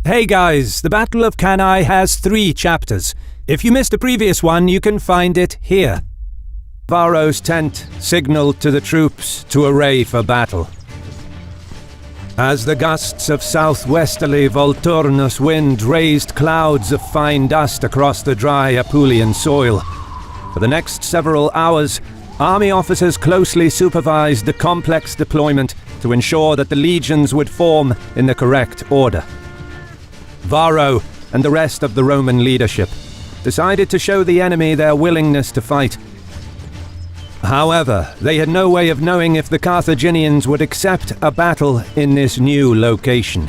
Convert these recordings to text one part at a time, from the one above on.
Hey guys, the Battle of Cannae has 3 chapters. If you missed a previous one, you can find it here. Varro's tent signaled to the troops to array for battle. As the gusts of southwesterly Volturnus wind raised clouds of fine dust across the dry Apulian soil, for the next several hours, army officers closely supervised the complex deployment to ensure that the legions would form in the correct order. Varro and the rest of the Roman leadership decided to show the enemy their willingness to fight. However, they had no way of knowing if the Carthaginians would accept a battle in this new location.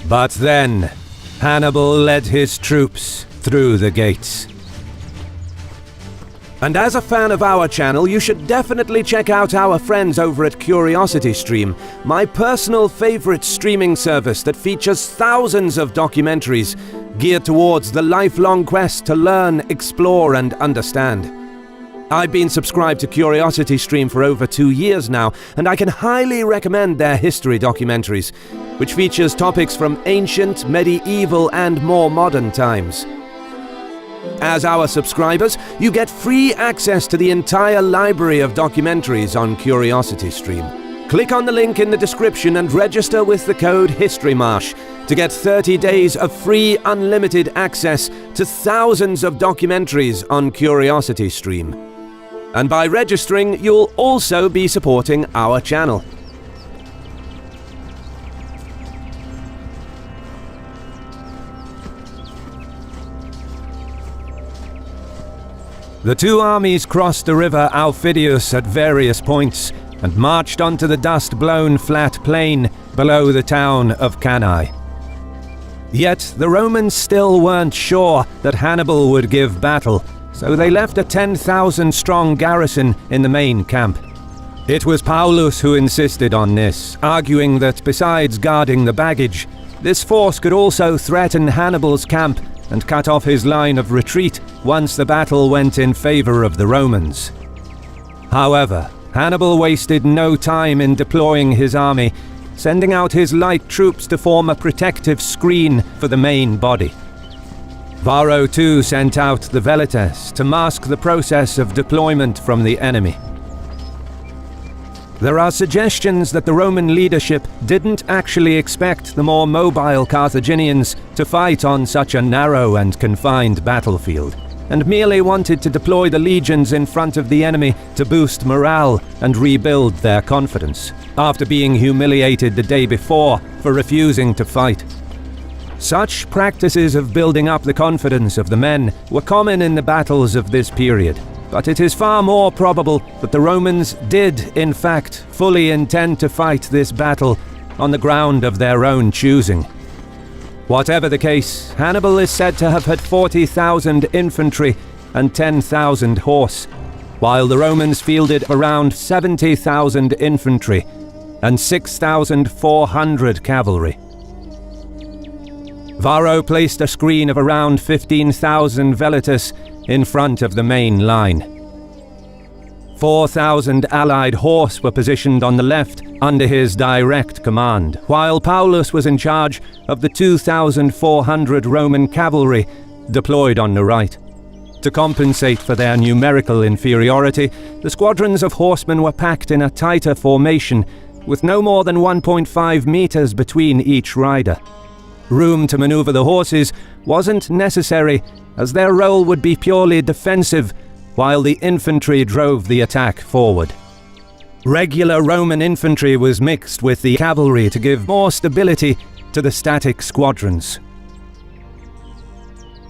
But then, Hannibal led his troops through the gates. And as a fan of our channel, you should definitely check out our friends over at CuriosityStream, my personal favorite streaming service that features thousands of documentaries geared towards the lifelong quest to learn, explore, and understand. I've been subscribed to CuriosityStream for over 2 years now, and I can highly recommend their history documentaries, which features topics from ancient, medieval, and more modern times. As our subscribers, you get free access to the entire library of documentaries on CuriosityStream. Click on the link in the description and register with the code HISTORYMARSH to get 30 days of free unlimited access to thousands of documentaries on CuriosityStream. And by registering, you'll also be supporting our channel. The 2 armies crossed the river Aufidius at various points and marched onto the dust-blown flat plain below the town of Cannae. Yet the Romans still weren't sure that Hannibal would give battle, so they left a 10,000-strong garrison in the main camp. It was Paulus who insisted on this, arguing that besides guarding the baggage, this force could also threaten Hannibal's camp and cut off his line of retreat once the battle went in favor of the Romans. However, Hannibal wasted no time in deploying his army, sending out his light troops to form a protective screen for the main body. Varro too sent out the Velites to mask the process of deployment from the enemy. There are suggestions that the Roman leadership didn't actually expect the more mobile Carthaginians to fight on such a narrow and confined battlefield, and merely wanted to deploy the legions in front of the enemy to boost morale and rebuild their confidence, after being humiliated the day before for refusing to fight. Such practices of building up the confidence of the men were common in the battles of this period, but it is far more probable that the Romans did, in fact, fully intend to fight this battle on the ground of their own choosing. Whatever the case, Hannibal is said to have had 40,000 infantry and 10,000 horse, while the Romans fielded around 70,000 infantry and 6,400 cavalry. Varro placed a screen of around 15,000 Velites in front of the main line. 4,000 allied horse were positioned on the left under his direct command, while Paulus was in charge of the 2,400 Roman cavalry deployed on the right. To compensate for their numerical inferiority, the squadrons of horsemen were packed in a tighter formation, with no more than 1.5 meters between each rider. Room to maneuver the horses wasn't necessary, as their role would be purely defensive, while the infantry drove the attack forward. Regular Roman infantry was mixed with the cavalry to give more stability to the static squadrons.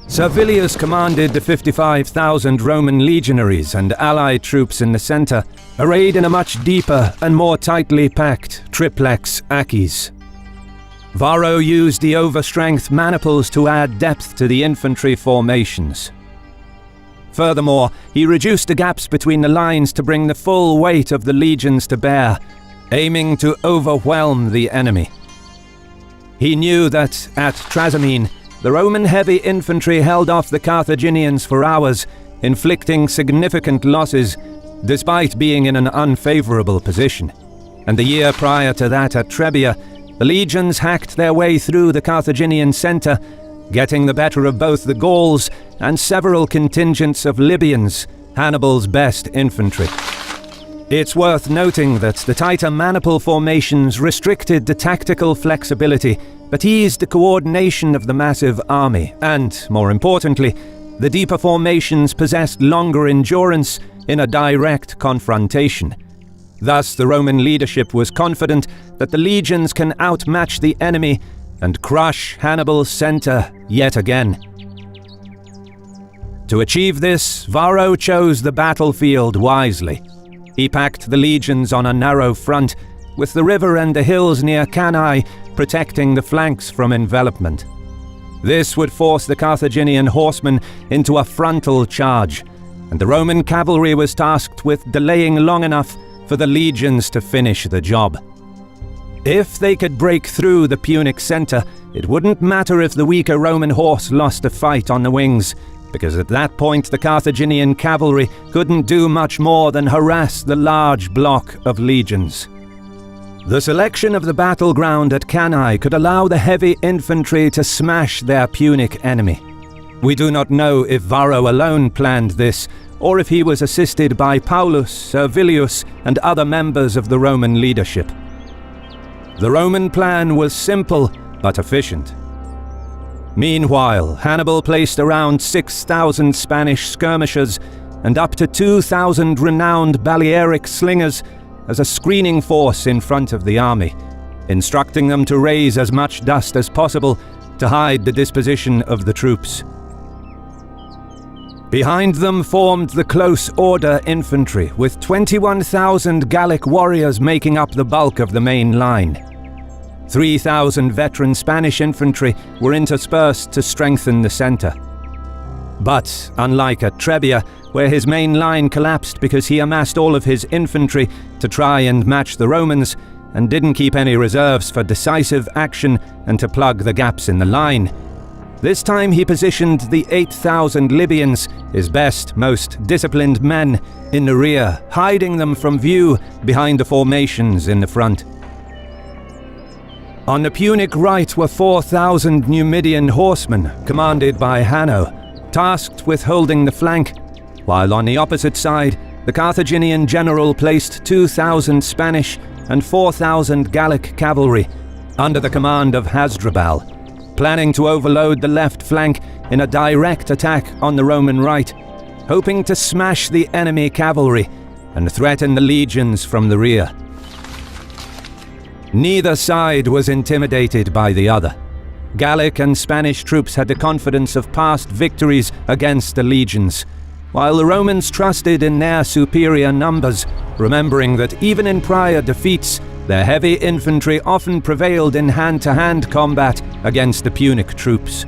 Servilius commanded the 55,000 Roman legionaries and allied troops in the center, arrayed in a much deeper and more tightly packed triplex Achis. Varro used the overstrength maniples to add depth to the infantry formations. Furthermore, he reduced the gaps between the lines to bring the full weight of the legions to bear, aiming to overwhelm the enemy. He knew that, at Trasimene, the Roman heavy infantry held off the Carthaginians for hours, inflicting significant losses, despite being in an unfavorable position. And the year prior to that at Trebia, the legions hacked their way through the Carthaginian center, getting the better of both the Gauls and several contingents of Libyans, Hannibal's best infantry. It's worth noting that the tighter maniple formations restricted the tactical flexibility, but eased the coordination of the massive army, and, more importantly, the deeper formations possessed longer endurance in a direct confrontation. Thus, the Roman leadership was confident that the legions can outmatch the enemy and crush Hannibal's center yet again. To achieve this, Varro chose the battlefield wisely. He packed the legions on a narrow front, with the river and the hills near Cannae protecting the flanks from envelopment. This would force the Carthaginian horsemen into a frontal charge, and the Roman cavalry was tasked with delaying long enough for the legions to finish the job. If they could break through the Punic center, it wouldn't matter if the weaker Roman horse lost a fight on the wings, because at that point the Carthaginian cavalry couldn't do much more than harass the large block of legions. The selection of the battleground at Cannae could allow the heavy infantry to smash their Punic enemy. We do not know if Varro alone planned this, or if he was assisted by Paulus, Servilius, and other members of the Roman leadership. The Roman plan was simple but efficient. Meanwhile, Hannibal placed around 6,000 Spanish skirmishers and up to 2,000 renowned Balearic slingers as a screening force in front of the army, instructing them to raise as much dust as possible to hide the disposition of the troops. Behind them formed the close order infantry, with 21,000 Gallic warriors making up the bulk of the main line. 3,000 veteran Spanish infantry were interspersed to strengthen the center. But, unlike at Trebia, where his main line collapsed because he amassed all of his infantry to try and match the Romans, and didn't keep any reserves for decisive action and to plug the gaps in the line, this time he positioned the 8,000 Libyans, his best, most disciplined men, in the rear, hiding them from view behind the formations in the front. On the Punic right were 4,000 Numidian horsemen, commanded by Hanno, tasked with holding the flank, while on the opposite side, the Carthaginian general placed 2,000 Spanish and 4,000 Gallic cavalry, under the command of Hasdrubal, planning to overload the left flank in a direct attack on the Roman right, hoping to smash the enemy cavalry and threaten the legions from the rear. Neither side was intimidated by the other. Gallic and Spanish troops had the confidence of past victories against the legions, while the Romans trusted in their superior numbers, remembering that even in prior defeats, their heavy infantry often prevailed in hand-to-hand combat against the Punic troops.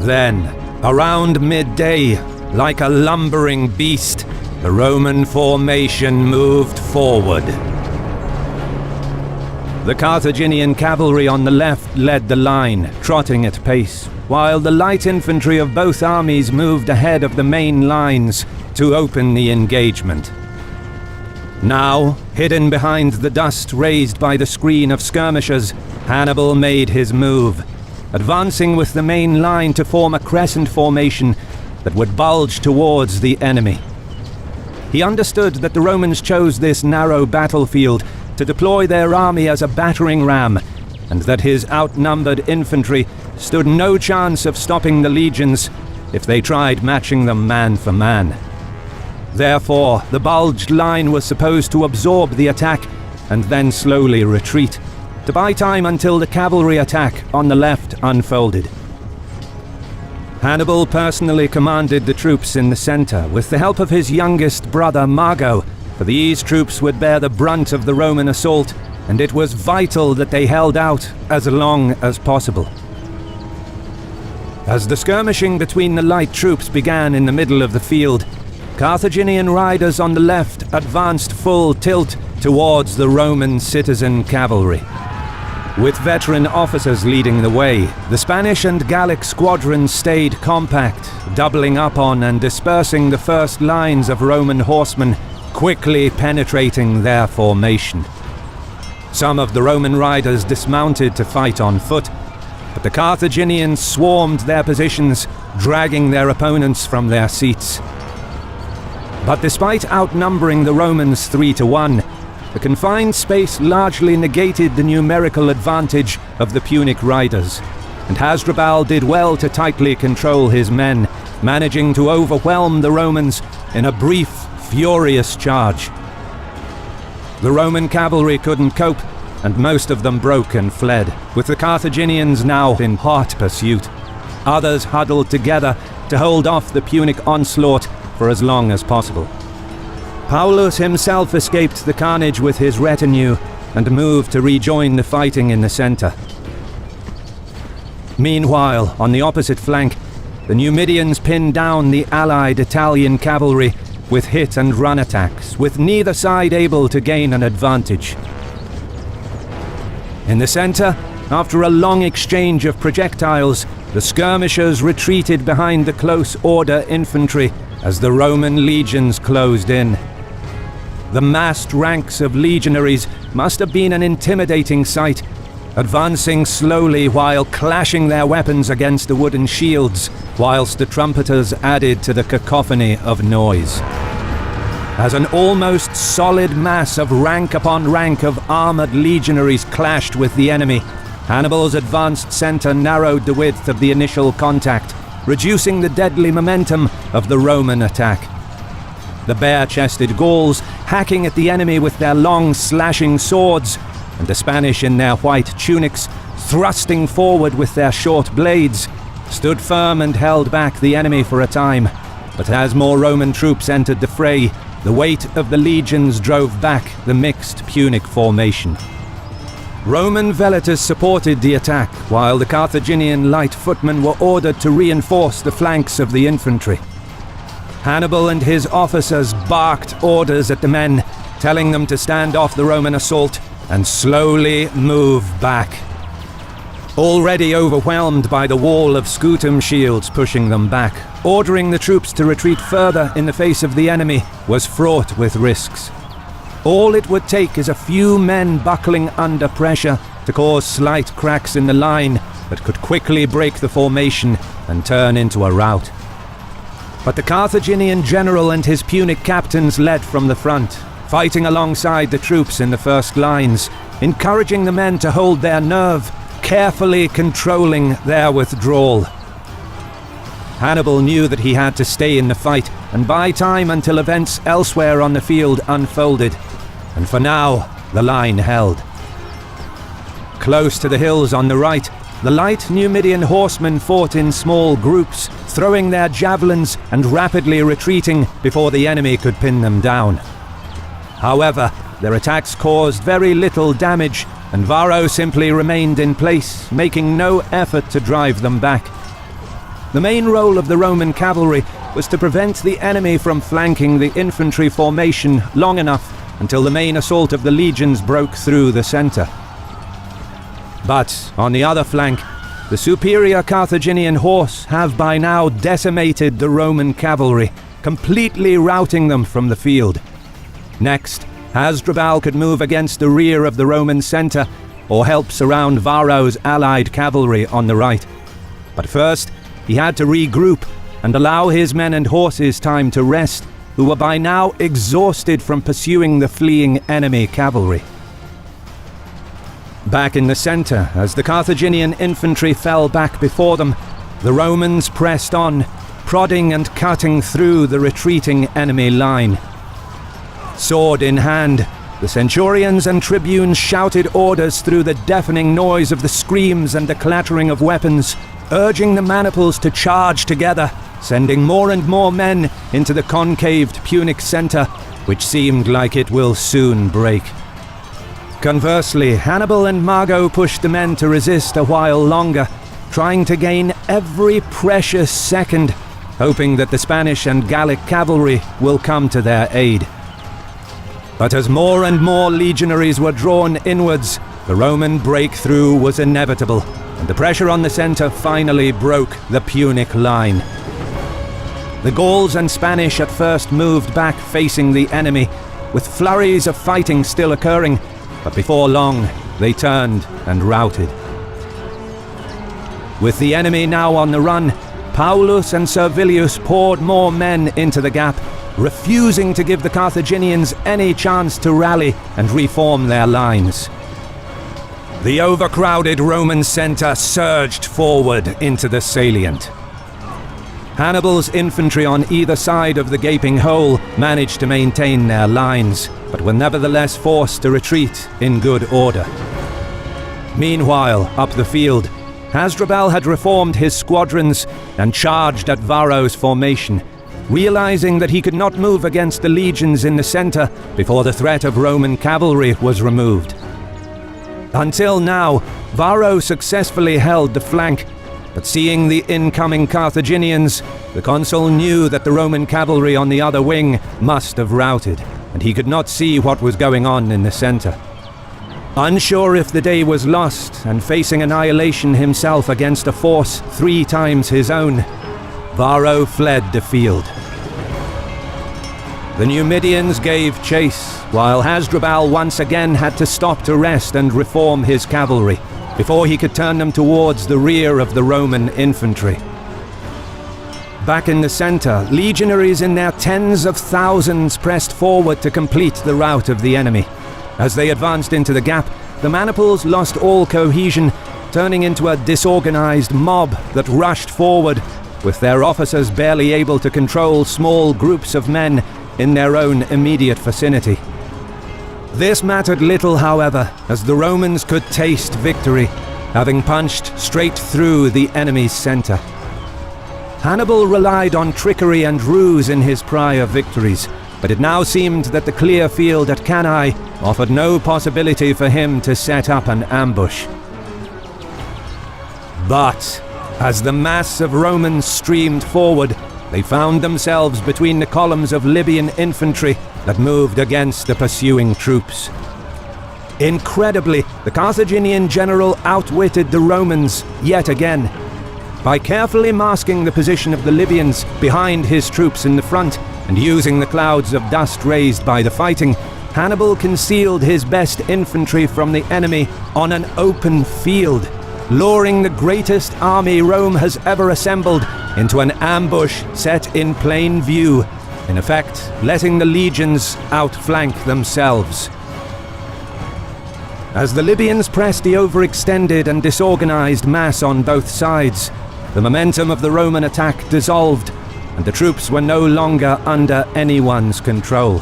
Then, around midday, like a lumbering beast, the Roman formation moved forward. The Carthaginian cavalry on the left led the line, trotting at pace, while the light infantry of both armies moved ahead of the main lines to open the engagement. Now, hidden behind the dust raised by the screen of skirmishers, Hannibal made his move, advancing with the main line to form a crescent formation that would bulge towards the enemy. He understood that the Romans chose this narrow battlefield to deploy their army as a battering ram, and that his outnumbered infantry stood no chance of stopping the legions if they tried matching them man for man. Therefore, the bulged line was supposed to absorb the attack and then slowly retreat, to buy time until the cavalry attack on the left unfolded. Hannibal personally commanded the troops in the center with the help of his youngest brother Mago, for these troops would bear the brunt of the Roman assault, and it was vital that they held out as long as possible. As the skirmishing between the light troops began in the middle of the field, Carthaginian riders on the left advanced full tilt towards the Roman citizen cavalry. With veteran officers leading the way, the Spanish and Gallic squadrons stayed compact, doubling up on and dispersing the first lines of Roman horsemen, quickly penetrating their formation. Some of the Roman riders dismounted to fight on foot, but the Carthaginians swarmed their positions, dragging their opponents from their seats. But despite outnumbering the Romans 3-1, the confined space largely negated the numerical advantage of the Punic riders, and Hasdrubal did well to tightly control his men, managing to overwhelm the Romans in a brief, furious charge. The Roman cavalry couldn't cope, and most of them broke and fled, with the Carthaginians now in hot pursuit. Others huddled together to hold off the Punic onslaught for as long as possible. Paulus himself escaped the carnage with his retinue and moved to rejoin the fighting in the center. Meanwhile, on the opposite flank, the Numidians pinned down the allied Italian cavalry with hit and run attacks, with neither side able to gain an advantage. In the center, after a long exchange of projectiles, the skirmishers retreated behind the close order infantry as the Roman legions closed in. The massed ranks of legionaries must have been an intimidating sight, advancing slowly while clashing their weapons against the wooden shields, whilst the trumpeters added to the cacophony of noise. As an almost solid mass of rank upon rank of armored legionaries clashed with the enemy, Hannibal's advanced center narrowed the width of the initial contact, reducing the deadly momentum of the Roman attack. The bare-chested Gauls hacking at the enemy with their long slashing swords, and the Spanish in their white tunics thrusting forward with their short blades, stood firm and held back the enemy for a time. But as more Roman troops entered the fray, the weight of the legions drove back the mixed Punic formation. Roman velators supported the attack, while the Carthaginian light footmen were ordered to reinforce the flanks of the infantry. Hannibal and his officers barked orders at the men, telling them to stand off the Roman assault and slowly move back. Already overwhelmed by the wall of scutum shields pushing them back, ordering the troops to retreat further in the face of the enemy was fraught with risks. All it would take is a few men buckling under pressure to cause slight cracks in the line that could quickly break the formation and turn into a rout. But the Carthaginian general and his Punic captains led from the front, fighting alongside the troops in the first lines, encouraging the men to hold their nerve, carefully controlling their withdrawal. Hannibal knew that he had to stay in the fight and buy time until events elsewhere on the field unfolded, and for now, the line held. Close to the hills on the right, the light Numidian horsemen fought in small groups, throwing their javelins and rapidly retreating before the enemy could pin them down. However, their attacks caused very little damage, and Varro simply remained in place, making no effort to drive them back. The main role of the Roman cavalry was to prevent the enemy from flanking the infantry formation long enough until the main assault of the legions broke through the center. But on the other flank, the superior Carthaginian horse have by now decimated the Roman cavalry, completely routing them from the field. Next, Hasdrubal could move against the rear of the Roman center or help surround Varro's allied cavalry on the right. But first, he had to regroup and allow his men and horses time to rest, who were by now exhausted from pursuing the fleeing enemy cavalry. Back in the center, as the Carthaginian infantry fell back before them, the Romans pressed on, prodding and cutting through the retreating enemy line. Sword in hand, the centurions and tribunes shouted orders through the deafening noise of the screams and the clattering of weapons, urging the maniples to charge together, sending more and more men into the concaved Punic center, which seemed like it will soon break. Conversely, Hannibal and Mago pushed the men to resist a while longer, trying to gain every precious second, hoping that the Spanish and Gallic cavalry will come to their aid. But as more and more legionaries were drawn inwards, the Roman breakthrough was inevitable, and the pressure on the center finally broke the Punic line. The Gauls and Spanish at first moved back facing the enemy, with flurries of fighting still occurring, but before long they turned and routed. With the enemy now on the run, Paulus and Servilius poured more men into the gap, refusing to give the Carthaginians any chance to rally and reform their lines. The overcrowded Roman center surged forward into the salient. Hannibal's infantry on either side of the gaping hole managed to maintain their lines, but were nevertheless forced to retreat in good order. Meanwhile, up the field, Hasdrubal had reformed his squadrons and charged at Varro's formation, realizing that he could not move against the legions in the center before the threat of Roman cavalry was removed. Until now, Varro successfully held the flank, but seeing the incoming Carthaginians, the consul knew that the Roman cavalry on the other wing must have routed, and he could not see what was going on in the center. Unsure if the day was lost, and facing annihilation himself against a force 3 times his own, Varro fled the field. The Numidians gave chase, while Hasdrubal once again had to stop to rest and reform his cavalry, before he could turn them towards the rear of the Roman infantry. Back in the center, legionaries in their tens of thousands pressed forward to complete the rout of the enemy. As they advanced into the gap, the maniples lost all cohesion, turning into a disorganized mob that rushed forward, with their officers barely able to control small groups of men in their own immediate vicinity. This mattered little, however, as the Romans could taste victory, having punched straight through the enemy's center. Hannibal relied on trickery and ruse in his prior victories, but it now seemed that the clear field at Cannae offered no possibility for him to set up an ambush. But as the mass of Romans streamed forward, they found themselves between the columns of Libyan infantry that moved against the pursuing troops. Incredibly, the Carthaginian general outwitted the Romans yet again. By carefully masking the position of the Libyans behind his troops in the front, and using the clouds of dust raised by the fighting, Hannibal concealed his best infantry from the enemy on an open field, luring the greatest army Rome has ever assembled into an ambush set in plain view, in effect letting the legions outflank themselves. As the Libyans pressed the overextended and disorganized mass on both sides, the momentum of the Roman attack dissolved, and the troops were no longer under anyone's control.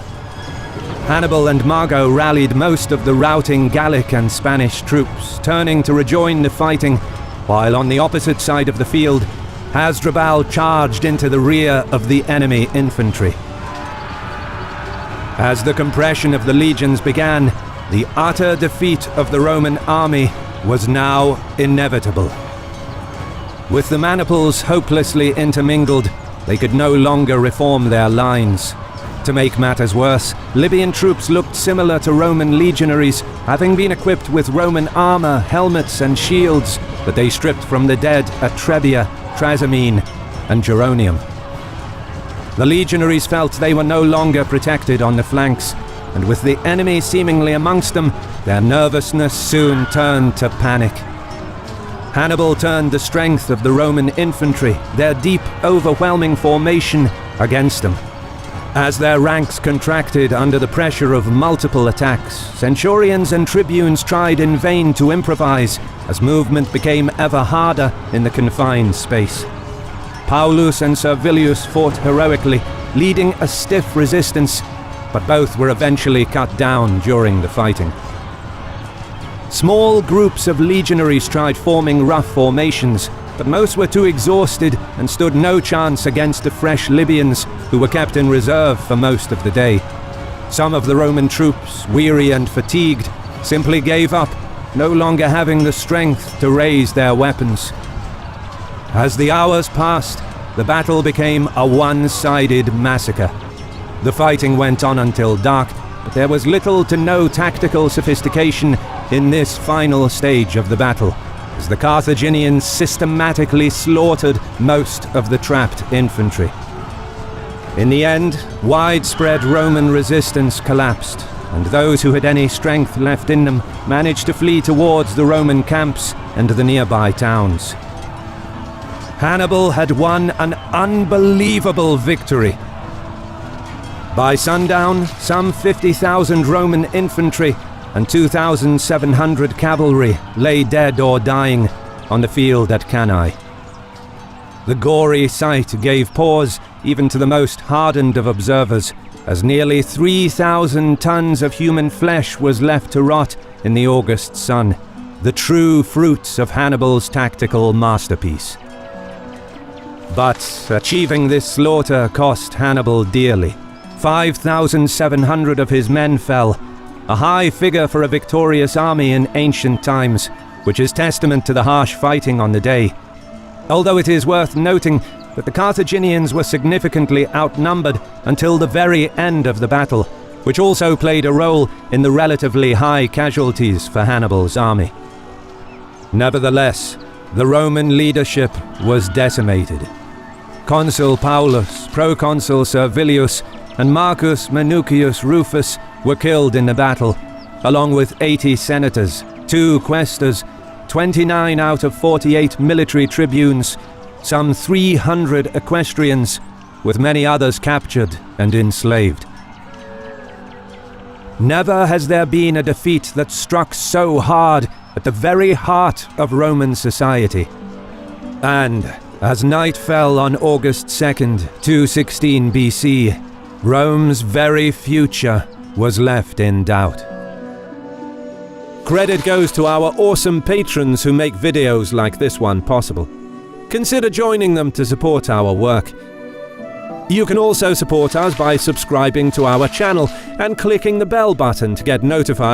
Hannibal and Mago rallied most of the routing Gallic and Spanish troops, turning to rejoin the fighting, while on the opposite side of the field, Hasdrubal charged into the rear of the enemy infantry. As the compression of the legions began, the utter defeat of the Roman army was now inevitable. With the maniples hopelessly intermingled, they could no longer reform their lines. To make matters worse, Libyan troops looked similar to Roman legionaries, having been equipped with Roman armor, helmets and shields that they stripped from the dead at Trebia, Trasimene and Geronium. The legionaries felt they were no longer protected on the flanks, and with the enemy seemingly amongst them, their nervousness soon turned to panic. Hannibal turned the strength of the Roman infantry, their deep, overwhelming formation, against them. As their ranks contracted under the pressure of multiple attacks, centurions and tribunes tried in vain to improvise, as movement became ever harder in the confined space. Paulus and Servilius fought heroically, leading a stiff resistance, but both were eventually cut down during the fighting. Small groups of legionaries tried forming rough formations, but most were too exhausted and stood no chance against the fresh Libyans who were kept in reserve for most of the day. Some of the Roman troops, weary and fatigued, simply gave up, no longer having the strength to raise their weapons. As the hours passed, the battle became a one-sided massacre. The fighting went on until dark, but there was little to no tactical sophistication in this final stage of the battle, as the Carthaginians systematically slaughtered most of the trapped infantry. In the end, widespread Roman resistance collapsed, and those who had any strength left in them managed to flee towards the Roman camps and the nearby towns. Hannibal had won an unbelievable victory. By sundown, some 50,000 Roman infantry and 2,700 cavalry lay dead or dying on the field at Cannae. The gory sight gave pause even to the most hardened of observers, as nearly 3,000 tons of human flesh was left to rot in the August sun, the true fruits of Hannibal's tactical masterpiece. But achieving this slaughter cost Hannibal dearly. 5,700 of his men fell, a high figure for a victorious army in ancient times, which is testament to the harsh fighting on the day. Although it is worth noting that the Carthaginians were significantly outnumbered until the very end of the battle, which also played a role in the relatively high casualties for Hannibal's army. Nevertheless, the Roman leadership was decimated. Consul Paulus, Proconsul Servilius, and Marcus Minucius Rufus were killed in the battle, along with 80 senators, 2 quaestors, 29 out of 48 military tribunes, some 300 equestrians, with many others captured and enslaved. Never has there been a defeat that struck so hard at the very heart of Roman society. And as night fell on August 2nd, 216 BC, Rome's very future was left in doubt. Credit goes to our awesome patrons who make videos like this one possible. Consider joining them to support our work. You can also support us by subscribing to our channel and clicking the bell button to get notified